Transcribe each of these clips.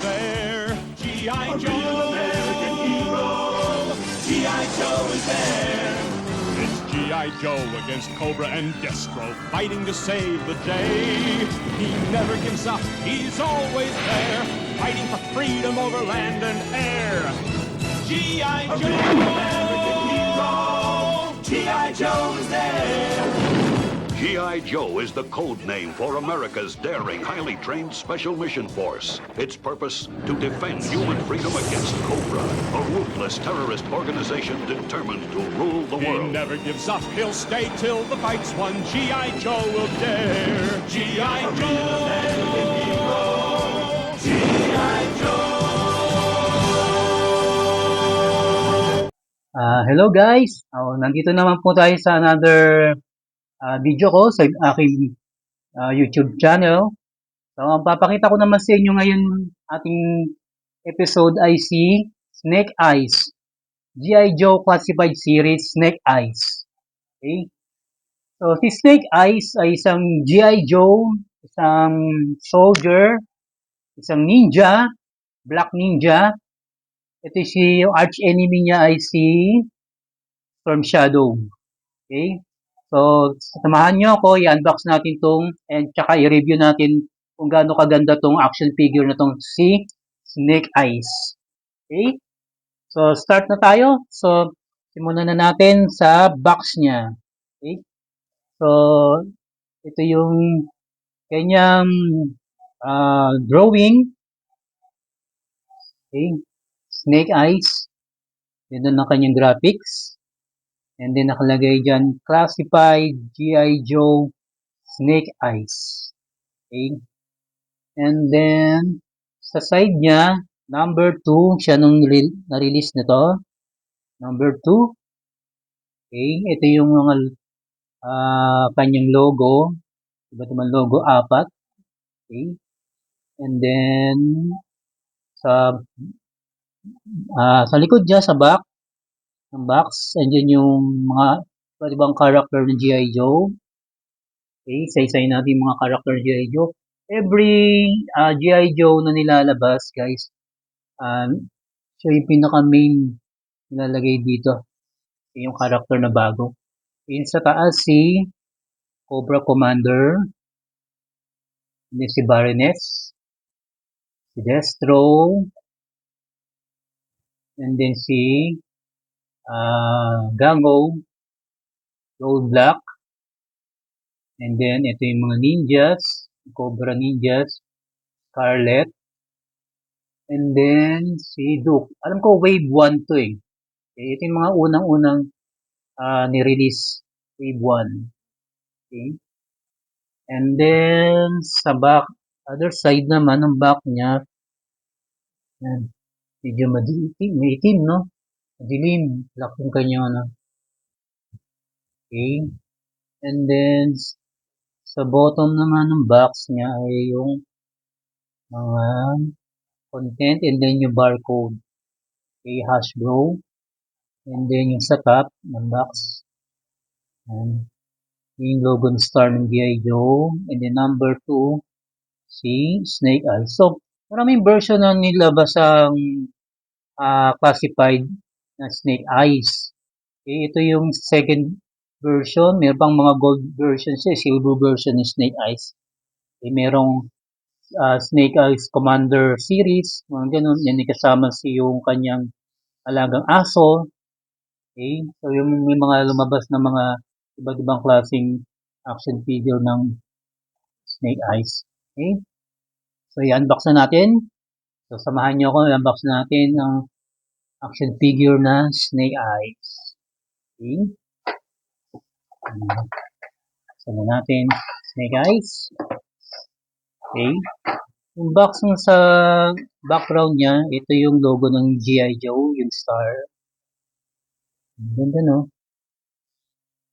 there. G.I. Joe, American hero. G.I. Joe is there. It's G.I. Joe against Cobra and Destro, fighting to save the day. He never gives up, he's always there, fighting for freedom over land and air. G.I. Joe, American hero. G.I. Joe is there. G.I. Joe is the code name for America's daring, highly trained Special Mission Force. Its purpose, to defend human freedom against Cobra, a ruthless terrorist organization determined to rule the world. He never gives up, he'll stay till the fight's won. G.I. Joe will dare. G.I. Joe, American hero. G.I. Joe. Hello guys, nandito naman po tayo sa another video ko sa aking YouTube channel. So, ang papakita ko naman sa inyo ngayon ating episode ay si Snake Eyes. G.I. Joe Classified Series Snake Eyes. Okay? So, si Snake Eyes ay isang G.I. Joe, isang soldier, isang ninja, black ninja. Ito yung arch enemy niya ay si Storm Shadow. Okay? So, samahan nyo ako, i-unbox natin tong and tsaka i-review natin kung gaano kaganda tong action figure na tong si Snake Eyes. Okay? So, start na tayo. So, simulan na natin sa box niya. Okay? So, ito yung kanyang drawing. Okay? Snake Eyes. Yun ang kanyang graphics. And then nakalagay dyan, classified G.I. Joe Snake Eyes. Okay. And then, sa side niya, number 2, siya nung na-release nito. Number 2. Okay. Ito yung mga kanyang logo. Iba't ibang logo, 4. Okay. And then, sa likod niya, sa back, ng box, andyan yung mga ibang character ng G.I. Joe. Okay, isa-isayin natin yung mga character ng G.I. Joe. Every G.I. Joe na nilalabas, guys, so yung pinaka-main nilalagay dito, yung character na bago. Yung sa taas, si Cobra Commander, si Baroness, si Destro, and then si Gango, Gold Black, and then ito yung mga ninjas, Cobra Ninjas, Scarlet, and then si Duke. Alam ko wave 1 to eh. Okay, ito yung mga unang-unang ni-release, wave 1. Okay. And then sa back, other side naman ng back niya, yan, medyo may itim, no? Madilim, black yung kanya, no? Okay. And then, sa bottom naman ng box niya ay yung mga content and then yung barcode. Okay, Hasbro. And then yung sa top ng box. And yung logo ng star ng G.I. Joe. And then number 2, si Snake Eyes. So, maraming version na nilabas ang classified na Snake Eyes. Okay, ito yung second version. Meron pang mga gold version siya, silver version ng Snake Eyes. Okay, merong Snake Eyes Commander series, mga ganun. Yan ay kasama yung kanyang alagang aso. Okay, so yung may mga lumabas na mga iba't ibang klaseng action figure ng Snake Eyes. Okay, so i-unbox na natin. So samahan nyo ako, i-unbox natin ang action figure na Snake Eyes. Okay. Saan natin Snake Eyes. Okay. Yung box sa background niya, ito yung logo ng G.I. Joe, yung star. Ganda, no?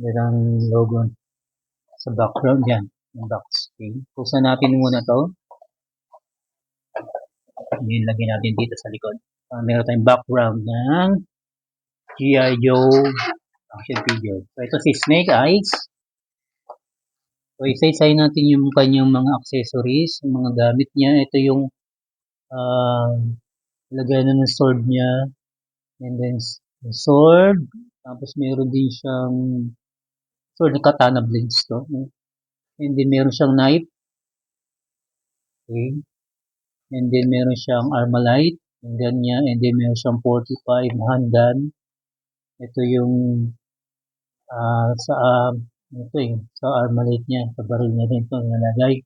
Merang logo sa background yan, yung box. Okay. Pusan natin muna to. Yun, lagyan natin dito sa likod. Meron tayong background ng G.I. Joe action figure. So, ito si Snake Eyes. So, isa-isayin natin yung kanyang mga accessories, yung mga gamit niya. Ito yung ah, lagay na ng sword niya, and then sword, tapos meron din siyang sword na katana blades to, and then meron siyang knife, okay, and then meron siyang armalite, yung ganyan, and then meron siyang 45 handgun. Ito yung sa ito sa armalite niya, sa baril niya din ito nalagay.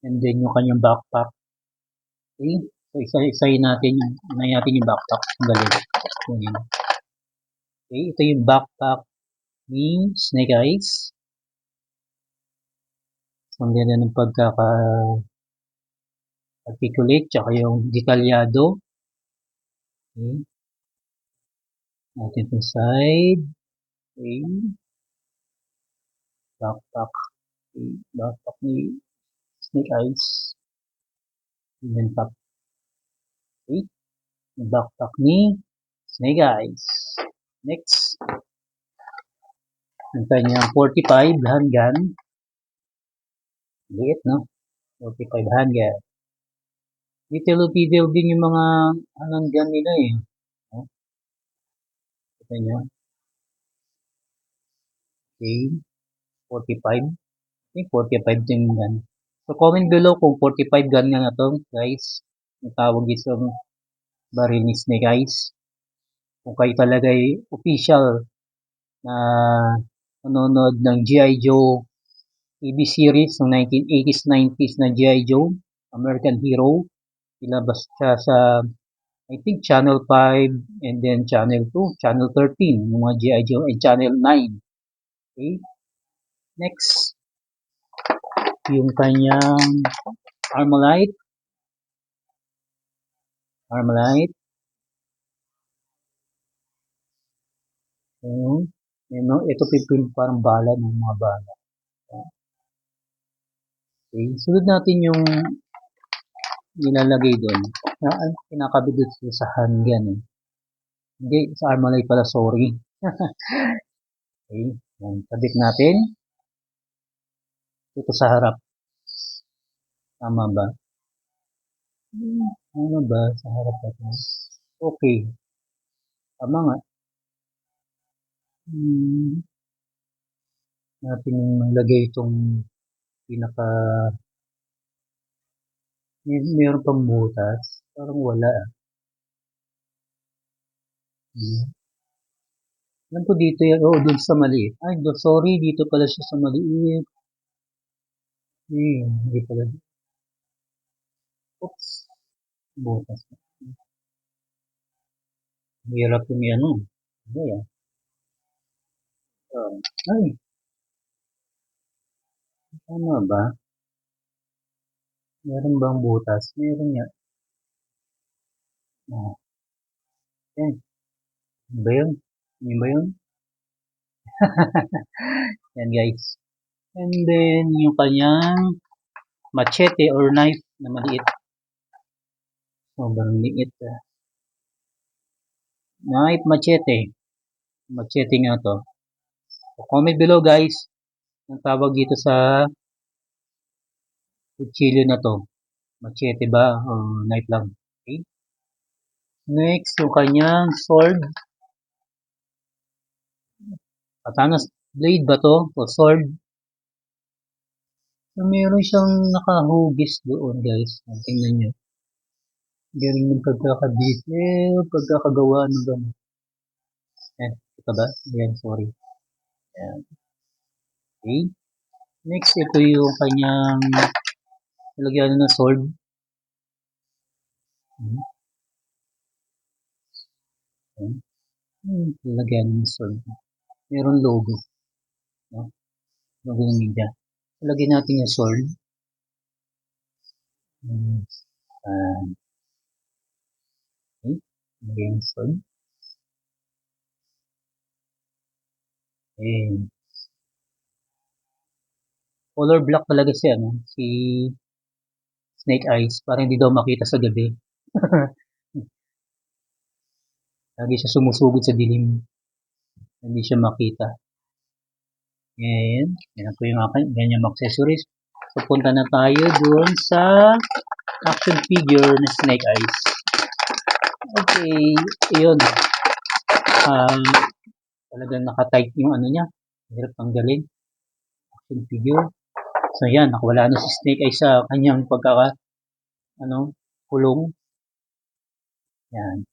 And then yung kanyang backpack. Okay? So isa-isahin natin yung backpack. Ang galing. Okay, ito yung backpack ni Snake Eyes. So ang ganda ng articulate, tsaka yung detalyado. Okay. Natin itong side. Okay. Backpack. Okay. Backpack ni Snake Eyes. Yan top. Okay. Yung backpack ni Snake Eyes. Next. Ang kanyang 45 handgun. Liit, no? 45 handgun. Detail din yung mga handgun nila eh. No? Ito nyo. Okay. 45. Okay, 45 din gun. So, comment below kung 45 gun nga na to, guys. Yung tawag dito baril ni Snake Eyes. Kung kayo talaga ay official na nanonood ng G.I. Joe TV series ng 1980s, 90s na G.I. Joe, American Hero. Ilabas siya sa, I think, Channel 5 and then Channel 2, Channel 13, yung mga G.I. Joe, and Channel 9. Okay? Next, yung kanyang Armalite. Armalite. Ito parang bala ng mga bala. Okay. Sunod natin yung nilalagay doon. Kinakabit doon sa handgun. Eh. Hindi, sa Armalite pala, sorry. Okay. Yan. Kabit natin. Ito sa harap. Tama ba? Ano ba? Sa harap ito. Okay. Tama nga. Natin maglagay itong pinaka meron pang butas. Parang wala. Alam ko dito yan. Oh, dun sa maliit. Ay, sorry. Dito pala siya sa maliit. Hindi pala. Oops. Butas. Hirap yung ano. Ano yan? Ay. Tama ba? Meron bang butas? Meron nga. Oh. Yan. Ano ba yun? Ano ba yun? Yan guys. And then, yung kanyang machete or knife na maliit. Sobrang liit. Knife, machete. Machete nga to. So, comment below guys. Ang tawag dito sa kutsilyo na to. Machete ba? O knife lang. Okay. Next, yung kanyang sword. Katana blade ba to? O sword? So, meron siyang nakahugis doon guys. Tingnan nyo. Galing ng pagkakadetail, pagkakagawa ng gano'n. Ito ba? Ayan, sorry. Ayan. Okay. Next, ito yung kanyang nalagyan ng sword. Nalagyan ng sword. Meron logo. No? Logo ng media. Lagyan natin yung sword. Okay. Lagyan yung sword. Okay. Color black talaga siya, no? Si Snake Eyes. Para hindi daw makita sa gabi. Lagi siya sumusugod sa dilim. Hindi siya makita. Yan. Yan po yung akin. Ganyan accessories. So, punta na tayo doon sa action figure na Snake Eyes. Okay, yun. Talagang nakatight yung ano niya. Hirap tanggalin. Action figure. So yan, nakawala na si Snake Eyes sa kanyang kulong. Yan.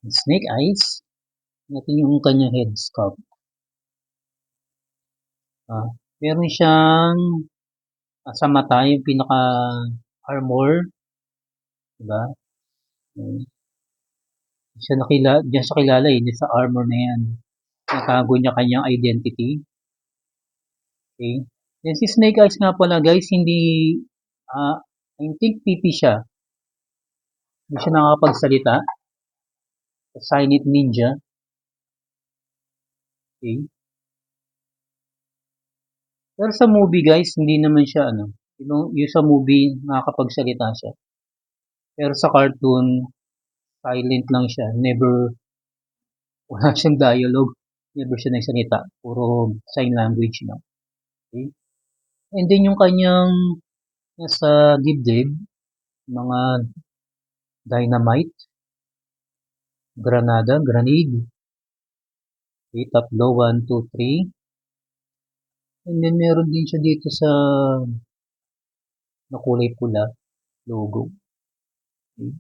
Snake Eyes. Natin yung kanyang head sculpt. Meron siyang sa mata yung pinaka armor. Diba? Diyan siya kilala eh, sa armor na yan. Natago niya kanyang identity. Okay. Then si Snake Eyes nga pala guys, I think pipi siya. Hindi siya nakakapagsalita. Silent Ninja. Okay. Pero sa movie guys, hindi naman siya yung sa movie nakakapagsalita siya. Pero sa cartoon, silent lang siya. Wala siyang dialogue. Never siya nagsalita. Puro sign language lang. Okay. And then yung kanyang nasa dibdib, mga dynamite, grenade. Okay, tatlo, 1, 2, 3. And then meron din siya dito sa na kulay pula, logo. Okay.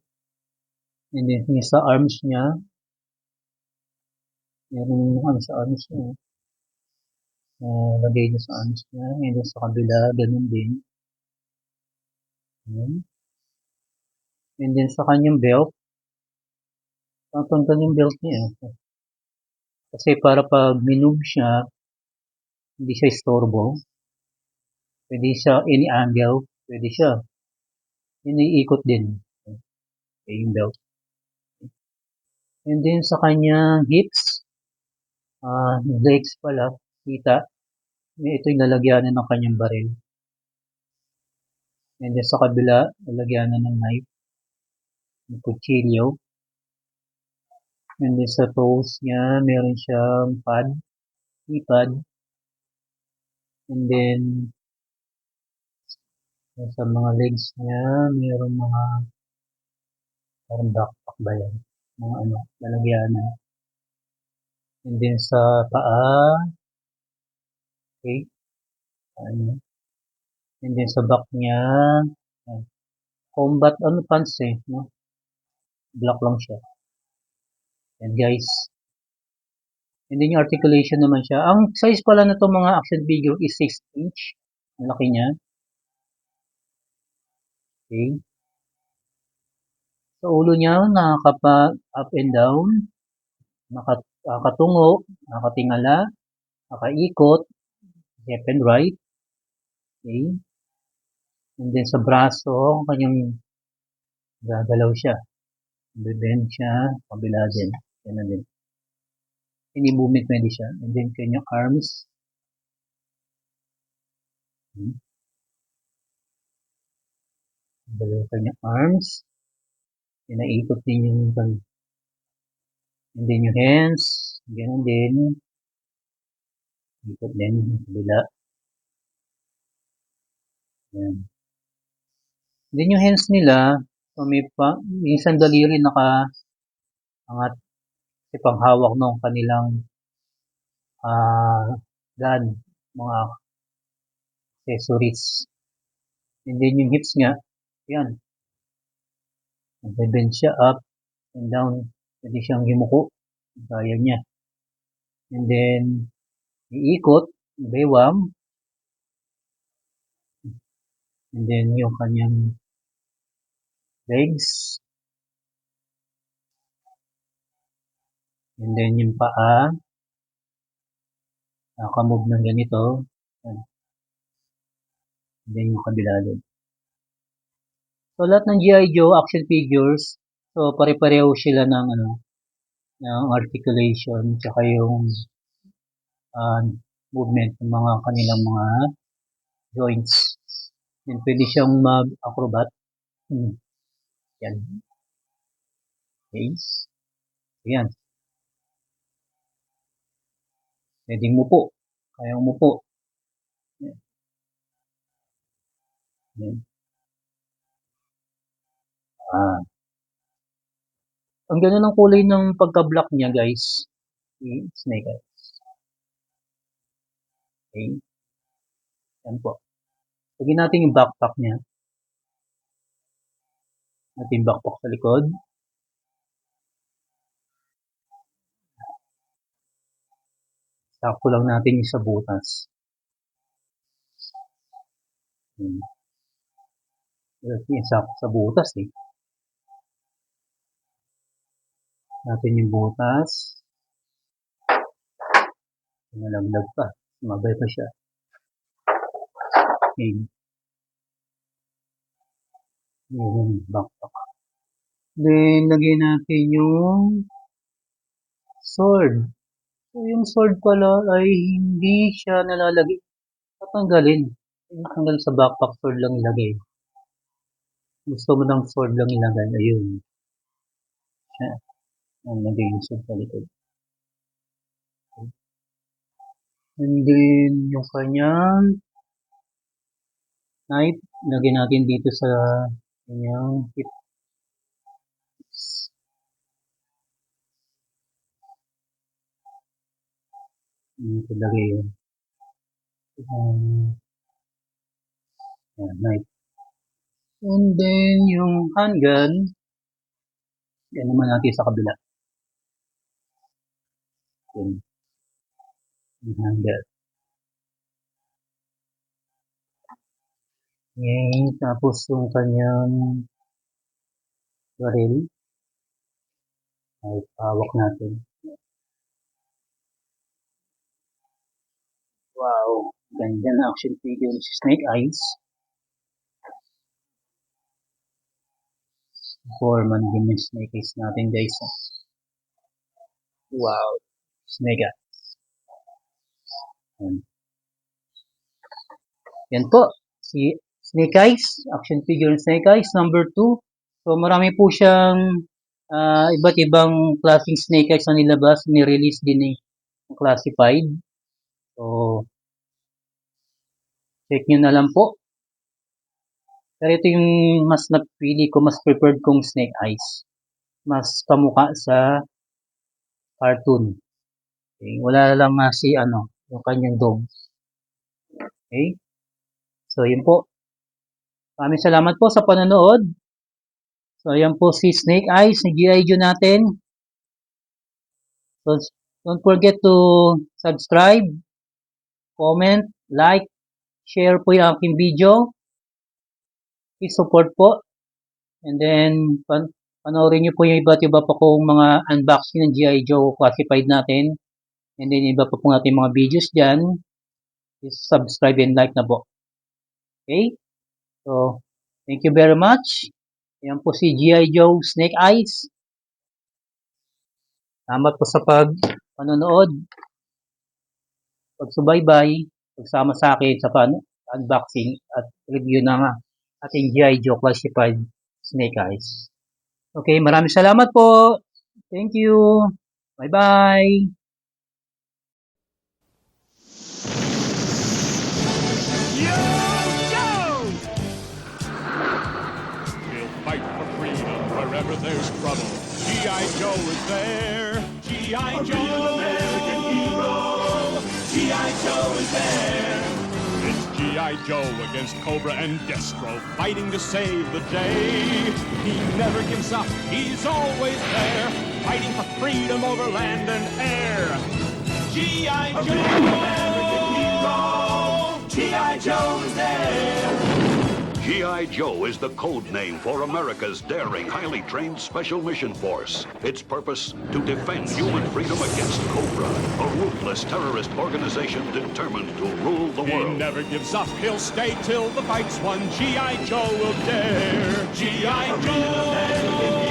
And then yung sa arms niya, meron sa arms niya. Lagay niya sa arms niya. And then sa kabila, ganun din. And then sa kanyang belt, tatanggal yung belt niya. Kasi para pag minove siya, hindi siya istorbo. Pwede siya any angle, pwede siya. Iniikot din. Okay, yung belt. And then sa kanyang hips, legs pala, kita. Ito yung lalagyanan ng kanyang baril. And then sa kabila, lalagyanan ng knife, ng kutsilyo. And then sa toes niya, meron siyang keypad. And then sa mga legs niya, meron mga parang backpack ba yan? Mga lalagyanan. And then sa paa, okay. And then sa back niya, combat pants eh, no? Black lang siya. And guys, and then yung articulation naman siya. Ang size pala na itong mga action figure is 6 inch. Ang laki niya. Okay. Sa ulo niya, up and down, nakatungo, nakatingala, nakaikot, left and right. Okay. And then sa braso, kanyang gagalaw siya. Bibend siya, kabila din. Yan na din. Any movement pwede siya. And then kanyang arms. Galaw kanyang arms. Inaikot din yung and then yung hands. Ganun din. Ikot din yung kabila. Yan. Then yung hands nila, so may isang daliri naka-angat kasi panghawak ng kanilang gun, mga accessories. And then yung hips nga, yan. Nag-bend siya up and down. Pwede siyang yumuko. Kaya niya. And then, iikot, baywang. And then, yung kanyang legs. And then, yung paa. Nakamove ng ganito. Yan. And then, yung kabila din. So, lahat ng G.I. Joe action figures, so, pare-pareho sila ng articulation, tsaka yung movement ng mga kanilang mga joints. Then, pwede siyang mag-acrobat. Yan. Okay. Ayan. Pwede umupo. Kaya umupo. Yan. Ah, ang ganda ng kulay ng pagka-black niya, guys. Snake Eyes. Okay. Yan po. Lagyan natin yung backpack niya. Natin yung backpack sa likod. Sakto lang natin yung sa butas. Yung sa butas eh. Natin yung butas. Nalaglag pa. Sumabay pa siya. Okay. Yung backpack. Then, lagyan natin yung sword. So, yung sword pala ay hindi siya nalalagay. Tatanggalin. Tanggal sa backpack, sword lang ilagay. Gusto mo ng sword lang ilagay. Ayun. Yan, lagay yung sword sa likod. And then, yung kanyang knife, lagyan natin dito sa kanyang hip. Ito lagay yun. Knife. And then, yung handgun, yan naman natin sa kabila. Yan. Yung handgun. Yan. Tapos yung kanyang baril. Ay, hawak natin. Wow. Ganda na action figure si Snake Eyes. Foreman din yung Snake Eyes natin, guys. Wow. Snake Eyes. Yan po. Si Snake Eyes. Action figure Snake Eyes. Number 2. So, marami po siyang iba't ibang klaseng Snake Eyes na nilabas. Ni-release din eh. Classified. So, check nyo na lang po. Pero ito yung mas napili ko, mas preferred kong Snake Eyes. Mas kamukha sa cartoon. Okay. Wala lang si yung kanyang dog. Okay. So, yun po. Maraming salamat po sa panonood. So, ayan po si Snake Eyes, ni G.I. Joe natin. So, don't forget to subscribe, comment, like, share po yung aking video. Please support po. And then, panoorin nyo po yung iba't iba pa kong mga unboxing ng G.I. Joe classified natin. And then, iba pa po natin mga videos dyan. Please subscribe and like na po. Okay? So, thank you very much. Ayan po si G.I. Joe Snake Eyes. Salamat po sa panonood. Pagsubaybay. Pagsama sa akin sa unboxing at review ng ating G.I. Joe classified Snake Eyes. Okay, maraming salamat po. Thank you. Bye-bye. Fight for freedom wherever there's trouble. G.I. Joe is there. G.I. Joe, American hero. G.I. Joe is there. It's G.I. Joe against Cobra and Destro, fighting to save the day. He never gives up. He's always there, fighting for freedom over land and air. G.I. Joe, American hero. G.I. Joe is there. G.I. Joe is the code name for America's daring, highly trained Special Mission Force. Its purpose, to defend human freedom against Cobra, a ruthless terrorist organization determined to rule the He world. never gives up. He'll stay till the fight's won. G.I. Joe will dare. G.I. Joe.